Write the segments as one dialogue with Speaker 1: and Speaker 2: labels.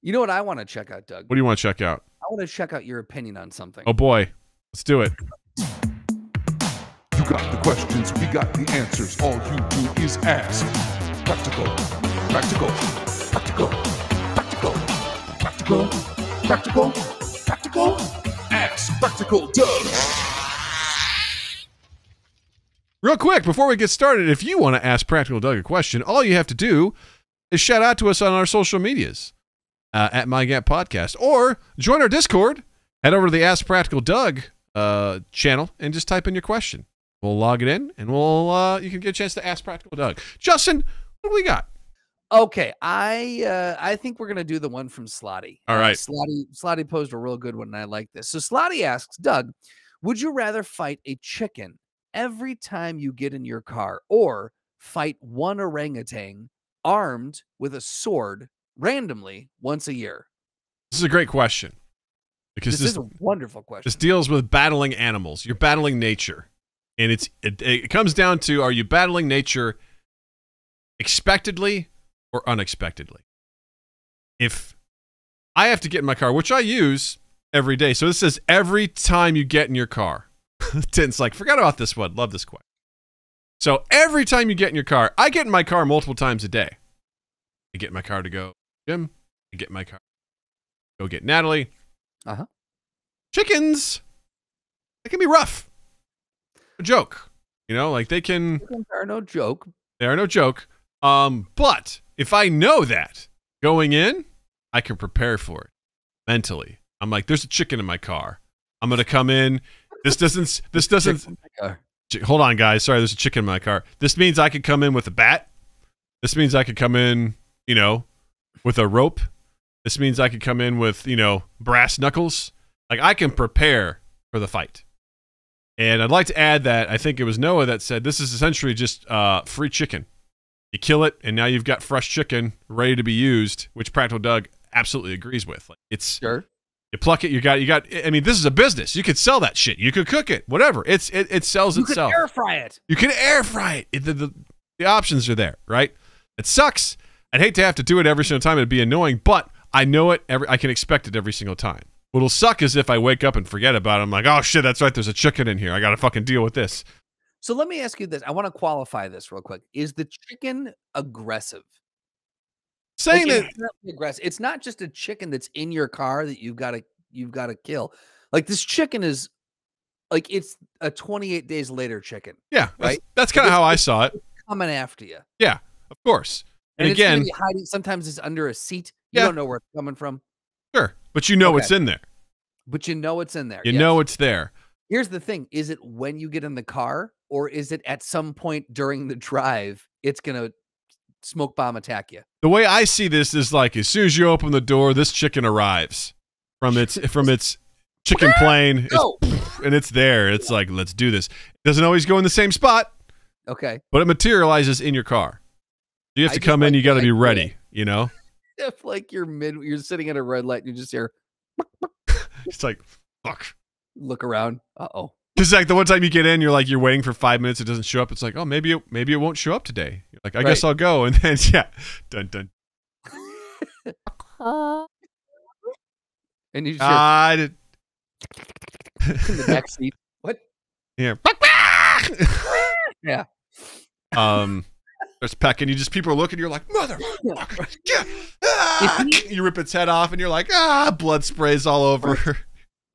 Speaker 1: You know what I want to check out, Doug?
Speaker 2: What do you want to check out?
Speaker 1: I want to check out your opinion on something.
Speaker 2: Oh boy, let's do it.
Speaker 3: You got the questions, we got the answers. All you do is ask. Practical, practical, practical, practical, practical, practical, practical. Ask Practical Doug.
Speaker 2: Real quick, before we get started, if you want to ask Practical Doug a question, all you have to do is shout out to us on our social medias at MyGap Podcast, or join our Discord. Head over to the Ask Practical Doug channel and just type in your question. We'll log it in, and you can get a chance to ask Practical Doug. Justin, what do we got?
Speaker 1: Okay, I think we're gonna do the one from Slotty.
Speaker 2: All right,
Speaker 1: Slotty posed a real good one, and I like this. So Slotty asks, Doug, would you rather fight a chicken every time you get in your car, or fight one orangutan armed with a sword randomly once a year?
Speaker 2: This is a great question, because
Speaker 1: this is a wonderful question.
Speaker 2: This deals with battling animals. You're battling nature, and it comes down to, are you battling nature expectedly or unexpectedly? If I have to get in my car, which I use every day, so this says every time you get in your car. Tin's like, forgot about this one. Love this question. So every time you get in your car, I get in my car multiple times a day. I get in my car to go gym. I get in my car to go get Natalie. Chickens, they can be rough. A joke. You know, like they can...
Speaker 1: Chickens are no joke.
Speaker 2: They are no joke. But if I know that going in, I can prepare for it mentally. I'm like, there's a chicken in my car. I'm going to come in. This doesn't, hold on, guys. Sorry, there's a chicken in my car. This means I could come in with a bat. This means I could come in, you know, with a rope. This means I could come in with, you know, brass knuckles. Like, I can prepare for the fight. And I'd like to add that I think it was Noah that said this is essentially just free chicken. You kill it, and now you've got fresh chicken ready to be used, which Practical Doug absolutely agrees with. Like, it's
Speaker 1: sure.
Speaker 2: You pluck it, you got. I mean, this is a business. You could sell that shit. You could cook it, whatever. It sells itself.
Speaker 1: You can air fry it.
Speaker 2: You can air fry it. The options are there, right? It sucks. I'd hate to have to do it every single time. It'd be annoying, but I know it. I can expect it every single time. What'll suck is if I wake up and forget about it. I'm like, oh shit, that's right. There's a chicken in here. I got to fucking deal with this.
Speaker 1: So let me ask you this. I want to qualify this real quick. Is the chicken aggressive?
Speaker 2: Saying that
Speaker 1: aggressive. It's not just a chicken that's in your car that you've got to kill. Like, this chicken is like, it's a 28 days later chicken.
Speaker 2: Yeah,
Speaker 1: right.
Speaker 2: That's kind of how I saw it.
Speaker 1: Coming after you.
Speaker 2: Yeah, of course. And
Speaker 1: it's
Speaker 2: again,
Speaker 1: hiding. Sometimes it's under a seat. You don't know where it's coming from.
Speaker 2: Sure, but you know it's in there.
Speaker 1: But you know it's in there.
Speaker 2: You know it's there.
Speaker 1: Here's the thing: is it when you get in the car, or is it at some point during the drive? It's gonna smoke bomb attack you.
Speaker 2: The way I see this is like, as soon as you open the door, this chicken arrives from its chicken plane, and it's there. It's like, let's do this. It doesn't always go in the same spot.
Speaker 1: Okay,
Speaker 2: but it materializes in your car. You have to come in. You got to be ready. You know,
Speaker 1: if like you're sitting at a red light, and you just hear.
Speaker 2: It's like, fuck.
Speaker 1: Look around. Uh-oh.
Speaker 2: Because like the one time you get in, you're waiting for 5 minutes. It doesn't show up. It's like, oh, maybe it won't show up today. You're like, I guess I'll go. And then, dun dun.
Speaker 1: And you just hear
Speaker 2: did.
Speaker 1: in the back seat. What?
Speaker 2: Yeah.
Speaker 1: Yeah.
Speaker 2: There's pecking. People are looking. You're like, motherfucker. You rip its head off, and you're like, blood sprays all over.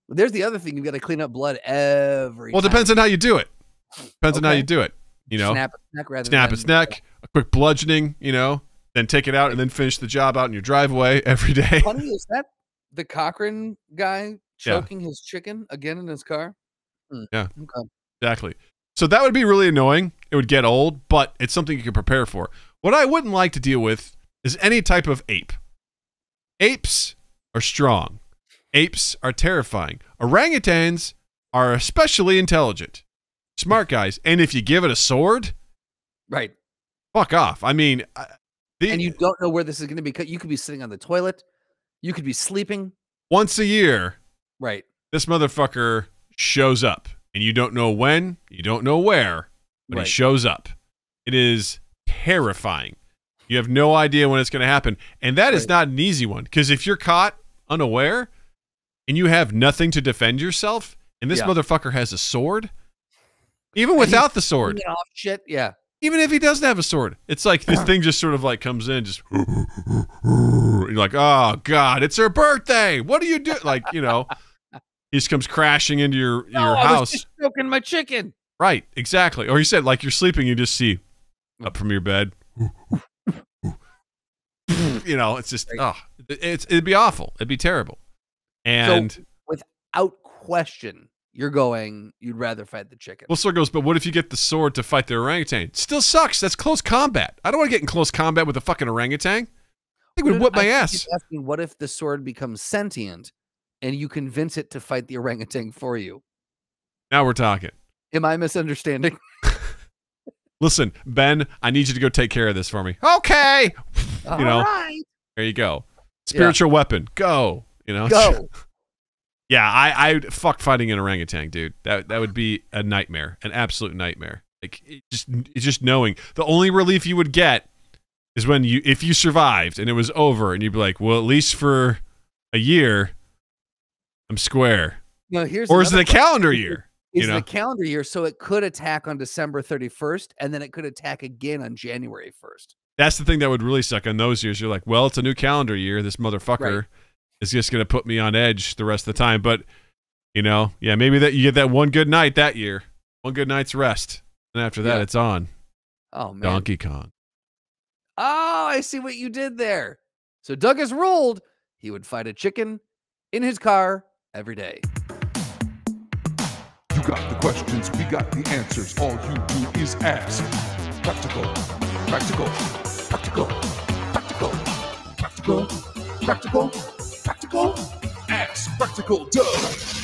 Speaker 1: There's the other thing. You've got to clean up blood every time.
Speaker 2: Well, it depends on how you do it. Depends on how you do it. You know,
Speaker 1: snap its neck rather
Speaker 2: snap its neck, a quick bludgeoning, you know, then take it out and then finish the job out in your driveway every day.
Speaker 1: Funny, is that the Cochran guy choking his chicken again in his car?
Speaker 2: Yeah, exactly. So that would be really annoying. It would get old, but it's something you can prepare for. What I wouldn't like to deal with is any type of ape. Apes are strong. Apes are terrifying. Orangutans are especially intelligent. Smart guys. And if you give it a sword,
Speaker 1: right,
Speaker 2: fuck off. I mean,
Speaker 1: and you don't know where this is going to be. You could be sitting on the toilet. You could be sleeping.
Speaker 2: Once a year,
Speaker 1: right?
Speaker 2: This motherfucker shows up, and you don't know when, you don't know where, but he shows up. It is terrifying. You have no idea when it's going to happen. And that is
Speaker 1: Right.
Speaker 2: not an easy one, because if you're caught unaware and you have nothing to defend yourself, and this
Speaker 1: Yeah.
Speaker 2: motherfucker has a sword, even without the sword,
Speaker 1: Get off shit. Yeah.
Speaker 2: even if he doesn't have a sword, it's like this thing just sort of like comes in, just you're like, oh God, it's her birthday. What do you do? Like, you know, he just comes crashing into your
Speaker 1: I was
Speaker 2: house.
Speaker 1: just choking my chicken.
Speaker 2: Right, exactly. Or you said like you're sleeping, you just see up from your bed. You know, it's just it'd be awful. It'd be terrible. And
Speaker 1: So without question, you'd rather fight the chicken.
Speaker 2: well, Sir goes, but what if you get the sword to fight the orangutan? Still sucks. That's close combat. I don't want to get in close combat with a fucking orangutan. It would whip my ass.
Speaker 1: He's asking, what if the sword becomes sentient and you convince it to fight the orangutan for you?
Speaker 2: Now we're talking.
Speaker 1: Am I misunderstanding?
Speaker 2: Listen, Ben, I need you to go take care of this for me. Okay.
Speaker 1: All
Speaker 2: know,
Speaker 1: right.
Speaker 2: There you go. Spiritual weapon. Go. You know?
Speaker 1: Go.
Speaker 2: Yeah, I fuck fighting an orangutan, dude. That would be a nightmare, an absolute nightmare. Like it's just knowing the only relief you would get is when if you survived and it was over, and you'd be like, well, at least for a year, I'm square.
Speaker 1: No, here's
Speaker 2: Or is it
Speaker 1: another
Speaker 2: a calendar year?
Speaker 1: It's
Speaker 2: You know?
Speaker 1: the calendar year, so it could attack on December 31st, and then it could attack again on January 1st.
Speaker 2: That's the thing that would really suck on those years. You're like, well, it's a new calendar year. This motherfucker
Speaker 1: Right.
Speaker 2: is just going to put me on edge the rest of the time. But, you know, yeah, maybe that you get that one good night that year, one good night's rest. And after that,
Speaker 1: Yeah.
Speaker 2: it's on.
Speaker 1: Oh, man.
Speaker 2: Donkey Kong.
Speaker 1: Oh, I see what you did there. So Doug has ruled he would fight a chicken in his car every day.
Speaker 3: You got the questions, we got the answers. All you do is ask. Practical, practical, practical, practical, practical, practical, practical. Ask Practical Doug.